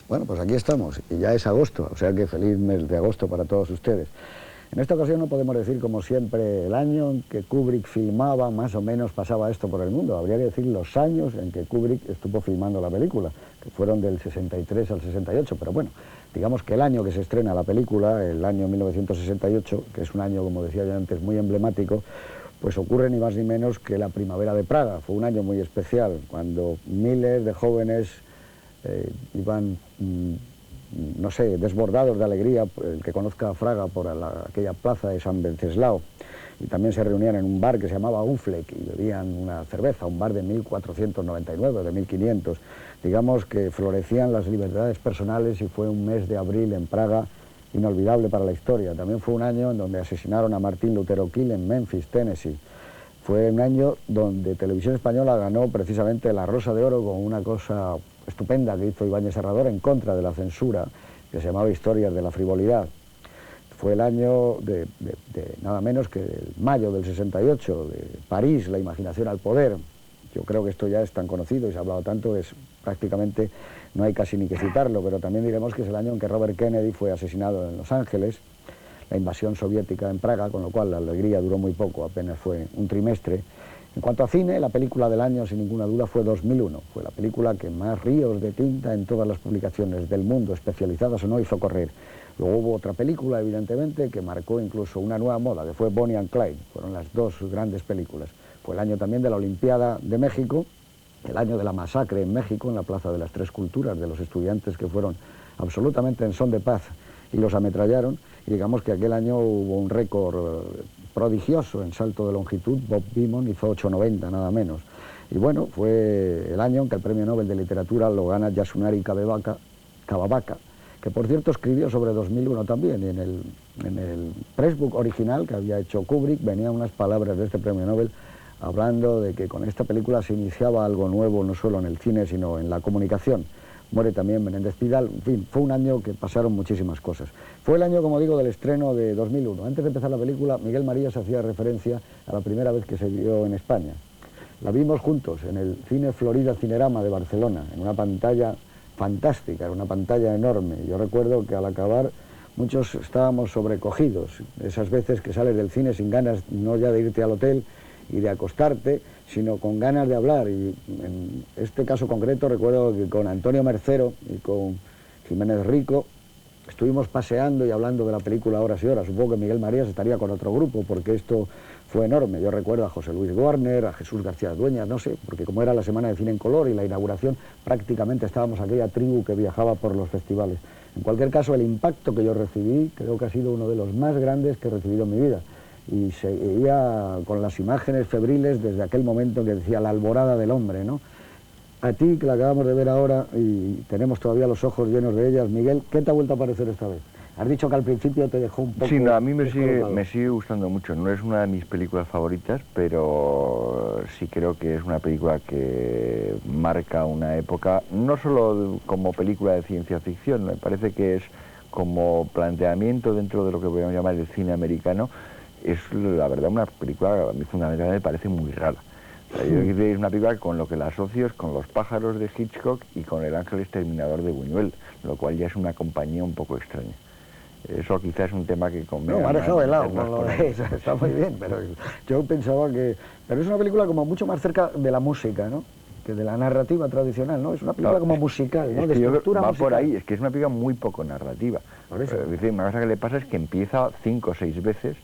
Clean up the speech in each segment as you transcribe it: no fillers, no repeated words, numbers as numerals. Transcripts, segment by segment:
Bueno, pues aquí estamos, y ya es agosto, o sea que feliz mes de agosto para todos ustedes. En esta ocasión no podemos decir, como siempre, el año en que Kubrick filmaba, más o menos pasaba esto por el mundo. Habría que decir los años en que Kubrick estuvo filmando la película, que fueron del 63 al 68, pero bueno, digamos que el año que se estrena la película, el año 1968, que es un año, como decía yo antes, muy emblemático, pues ocurre ni más ni menos que la primavera de Praga. Fue un año muy especial, cuando miles de jóvenes iban, no sé, desbordados de alegría, el que conozca Praga por aquella plaza de San Venceslao, y también se reunían en un bar que se llamaba Unfleck y bebían una cerveza, un bar de 1499, de 1500. Digamos que florecían las libertades personales y fue un mes de abril en Praga inolvidable para la historia. También fue un año en donde asesinaron a Martin Lutero King en Memphis, Tennessee. Fue un año donde Televisión Española ganó precisamente la Rosa de Oro con una cosa estupenda que hizo Ibáñez Serrador en contra de la censura, que se llamaba Historias de la frivolidad. Fue el año de nada menos que el mayo del 68, de París, la imaginación al poder. Yo creo que esto ya es tan conocido y se ha hablado tanto, es prácticamente no hay casi ni que citarlo, pero también diremos que es el año en que Robert Kennedy fue asesinado en Los Ángeles, la invasión soviética en Praga, con lo cual la alegría duró muy poco, apenas fue un trimestre. En cuanto a cine, la película del año, sin ninguna duda, fue 2001. Fue la película que más ríos de tinta en todas las publicaciones del mundo, especializadas o no, hizo correr. Luego hubo otra película, evidentemente, que marcó incluso una nueva moda, que fue Bonnie and Clyde. Fueron las dos grandes películas. Fue el año también de la Olimpiada de México, el año de la masacre en México, en la Plaza de las Tres Culturas, de los estudiantes que fueron absolutamente en son de paz y los ametrallaron. Y digamos que aquel año hubo un récord prodigioso en salto de longitud. Bob Beamon hizo 8,90 nada menos. Y bueno, fue el año en que el Premio Nobel de Literatura lo gana Yasunari Kawabata, que por cierto escribió sobre 2001 también, y en el pressbook original que había hecho Kubrick venían unas palabras de este Premio Nobel hablando de que con esta película se iniciaba algo nuevo no solo en el cine sino en la comunicación. Muere también Menéndez Pidal. En fin, fue un año que pasaron muchísimas cosas. Fue el año, como digo, del estreno de 2001. Antes de empezar la película, Miguel Marías hacía referencia a la primera vez que se vio en España. La vimos juntos en el Cine Florida Cinerama de Barcelona, en una pantalla fantástica, era una pantalla enorme. Yo recuerdo que al acabar muchos estábamos sobrecogidos, esas veces que sales del cine sin ganas no ya de irte al hotel y de acostarte, sino con ganas de hablar. Y en este caso concreto recuerdo que con Antonio Mercero y con Jiménez Rico estuvimos paseando y hablando de la película horas y horas. Supongo que Miguel Marías estaría con otro grupo porque esto fue enorme. Yo recuerdo a José Luis Warner, a Jesús García Dueñas, no sé, porque como era la Semana de Cine en Color y la inauguración, prácticamente estábamos aquella tribu que viajaba por los festivales. En cualquier caso, el impacto que yo recibí creo que ha sido uno de los más grandes que he recibido en mi vida. Y seguía con las imágenes febriles desde aquel momento que decía la alborada del hombre, ¿no? A ti, que la acabamos de ver ahora y tenemos todavía los ojos llenos de ellas, Miguel, ¿qué te ha vuelto a parecer esta vez? Has dicho que al principio te dejó un poco... Sí, no, a mí me sigue gustando mucho. No es una de mis películas favoritas, pero sí creo que es una película que marca una época, no solo como película de ciencia ficción, me parece que es como planteamiento dentro de lo que podemos llamar el cine americano. Es la verdad una película, a mí fundamentalmente me parece muy rara. O sea, yo creo que es una película con lo que la asocio es con Los pájaros de Hitchcock y con El ángel exterminador de Buñuel, lo cual ya es una compañía un poco extraña. Eso quizás es un tema que conviene. No, me ha dejado de lado, está muy bien, pero yo pensaba que... Pero es una película como mucho más cerca de la música, ¿no?, que de la narrativa tradicional, ¿no? Es una película como musical, ¿no?, de estructura musical. Va por ahí, es que es una película muy poco narrativa. Por eso. Una cosa que le pasa es que empieza 5 o 6 veces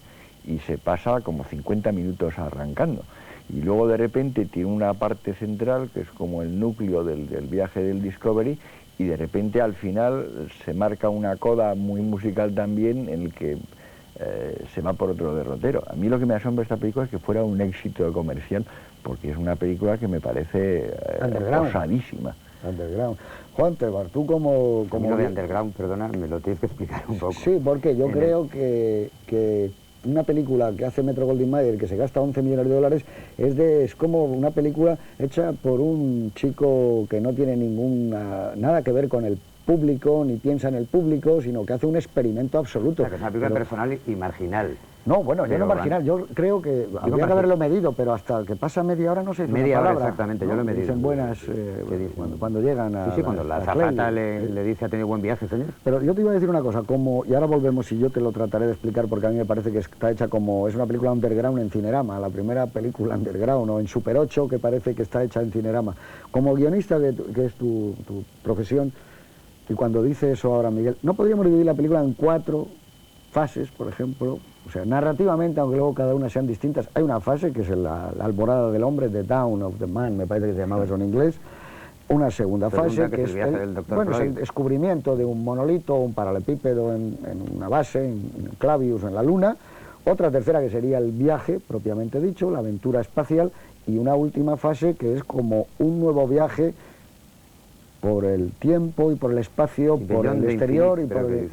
y se pasa como 50 minutos arrancando. Y luego de repente tiene una parte central que es como el núcleo del viaje del Discovery, y de repente al final se marca una coda muy musical también en el que se va por otro derrotero. A mí lo que me asombra esta película es que fuera un éxito comercial, porque es una película que me parece osadísima. Underground. Juan Tebar, tú como lo de underground, perdona, me lo tienes que explicar un poco. Sí, porque yo creo que una película que hace Metro-Goldwyn-Mayer, que se gasta 11 millones de dólares, es como una película hecha por un chico que no tiene nada que ver con el público, ni piensa en el público, sino que hace un experimento absoluto. O sea, que es una película personal y marginal. No, bueno, yo Pero no marginal, yo creo que habría que haberlo medido, pero hasta que pasa media hora no se dice media una hora palabra. exactamente, ¿no? yo lo he medido. Dicen buenas cuando llegan a Sí, cuando la azafata le dice ha tenido buen viaje, señor. Pero yo te iba a decir una cosa, y ahora volvemos y yo te lo trataré de explicar porque a mí me parece que está hecha como, es una película underground en Cinerama, la primera película underground, o en Super 8 que parece que está hecha en Cinerama. Como guionista, que es tu profesión, y cuando dice eso ahora Miguel, ¿no podríamos dividir la película en 4 fases, por ejemplo? O sea, narrativamente, aunque luego cada una sean distintas, hay una fase que es la alborada del hombre, The Dawn of the Man, me parece que se llamaba eso en inglés. Una segunda fase, que es el viaje del Dr. bueno, es el descubrimiento de un monolito, un paralelepípedo en una base, en Clavius, en la Luna. Otra tercera, que sería el viaje, propiamente dicho, la aventura espacial. Y una última fase, que es como un nuevo viaje por el tiempo y por el espacio, por el exterior y por el...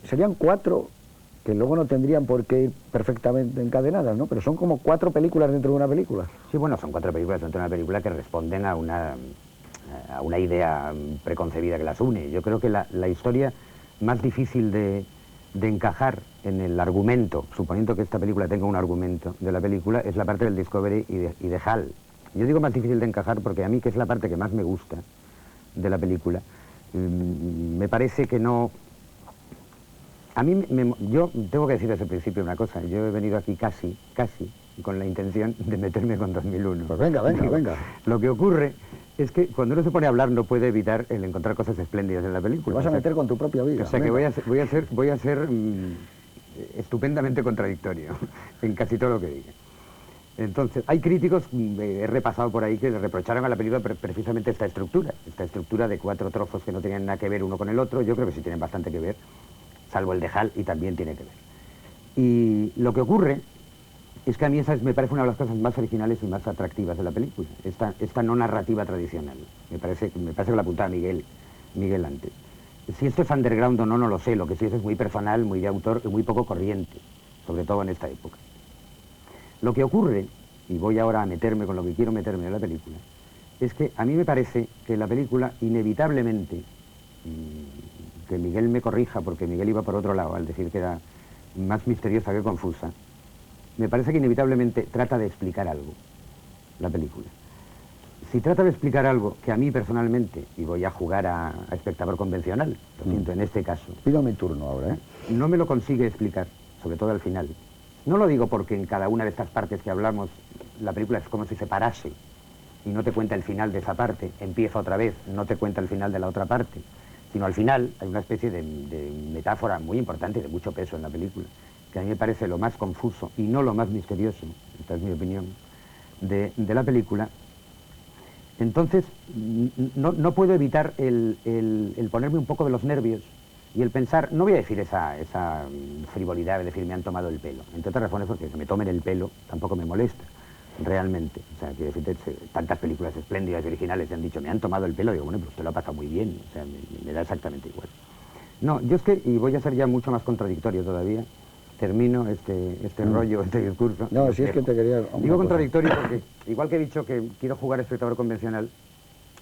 Serían 4 que luego no tendrían por qué ir perfectamente encadenadas, ¿no? Pero son como 4 películas dentro de una película. Sí, bueno, son 4 películas dentro de una película que responden a una idea preconcebida que las une. Yo creo que la historia más difícil de encajar en el argumento, suponiendo que esta película tenga un argumento de la película, es la parte del Discovery y de HAL. Yo digo más difícil de encajar porque a mí, que es la parte que más me gusta de la película, me parece que no... A mí, yo tengo que decir desde el principio una cosa, yo he venido aquí casi, con la intención de meterme con 2001. Pues venga. Lo que ocurre es que cuando uno se pone a hablar no puede evitar el encontrar cosas espléndidas en la película. Te vas a meter con tu propia vida. O sea que voy a ser estupendamente contradictorio en casi todo lo que diga. Entonces, hay críticos, he repasado por ahí, que le reprocharon a la película precisamente esta estructura de 4 trozos que no tenían nada que ver uno con el otro. Yo creo que sí tienen bastante que ver, salvo el de HAL, y también tiene que ver. Y lo que ocurre es que a mí esa me parece una de las cosas más originales y más atractivas de la película, esta no narrativa tradicional. Me parece que la apuntaba Miguel antes. Si esto es underground o no, no lo sé. Lo que sí es muy personal, muy de autor y muy poco corriente, sobre todo en esta época. Lo que ocurre, y voy ahora a meterme con lo que quiero meterme en la película, es que a mí me parece que la película inevitablemente, que Miguel me corrija porque Miguel iba por otro lado al decir que era más misteriosa que confusa, me parece que inevitablemente trata de explicar algo, la película. Si trata de explicar algo que a mí personalmente, y voy a jugar a espectador convencional, lo siento en este caso... Pido mi turno ahora, ¿eh? No me lo consigue explicar, sobre todo al final. No lo digo porque en cada una de estas partes que hablamos, la película es como si se parase y no te cuenta el final de esa parte, empieza otra vez, no te cuenta el final de la otra parte, sino al final hay una especie de metáfora muy importante y de mucho peso en la película, que a mí me parece lo más confuso y no lo más misterioso, esta es mi opinión, de la película. Entonces, no puedo evitar el ponerme un poco de los nervios y el pensar, no voy a decir esa frivolidad de decir me han tomado el pelo, entre otras razones porque que me tomen el pelo tampoco me molesta, realmente. O sea, que decirte, tantas películas espléndidas y originales te han dicho me han tomado el pelo, digo, bueno, pues usted lo ha pasado muy bien, o sea, me da exactamente igual. No, yo es que, y voy a ser ya mucho más contradictorio todavía, termino este rollo, este discurso. No, si es que te quería... Digo contradictorio porque, igual que he dicho que quiero jugar espectador convencional,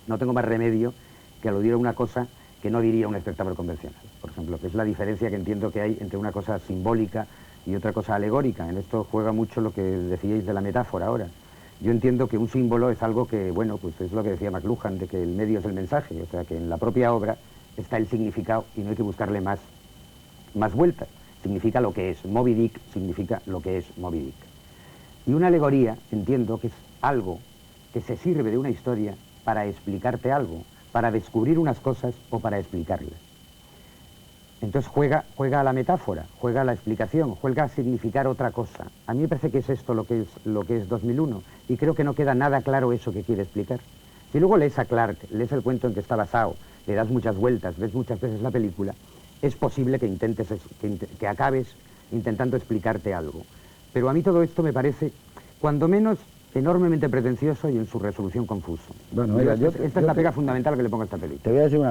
no tengo más remedio que aludir a una cosa que no diría un espectador convencional, por ejemplo, que es la diferencia que entiendo que hay entre una cosa simbólica y otra cosa alegórica. En esto juega mucho lo que decíais de la metáfora ahora. Yo entiendo que un símbolo es algo que, bueno, pues es lo que decía McLuhan, de que el medio es el mensaje, o sea, que en la propia obra está el significado y no hay que buscarle más vueltas. Significa lo que es. Moby Dick significa lo que es Moby Dick. Y una alegoría, entiendo que es algo que se sirve de una historia para explicarte algo, para descubrir unas cosas o para explicarlas. Entonces juega a la metáfora, juega a la explicación, juega a significar otra cosa. A mí me parece que es esto lo que es 2001, y creo que no queda nada claro eso que quiere explicar. Si luego lees a Clark, lees el cuento en que está basado, le das muchas vueltas, ves muchas veces la película, es posible que que acabes intentando explicarte algo. Pero a mí todo esto me parece, cuando menos, enormemente pretencioso y en su resolución confuso. Bueno, mira, esta es la pega fundamental que le pongo a esta película. Te voy a decir una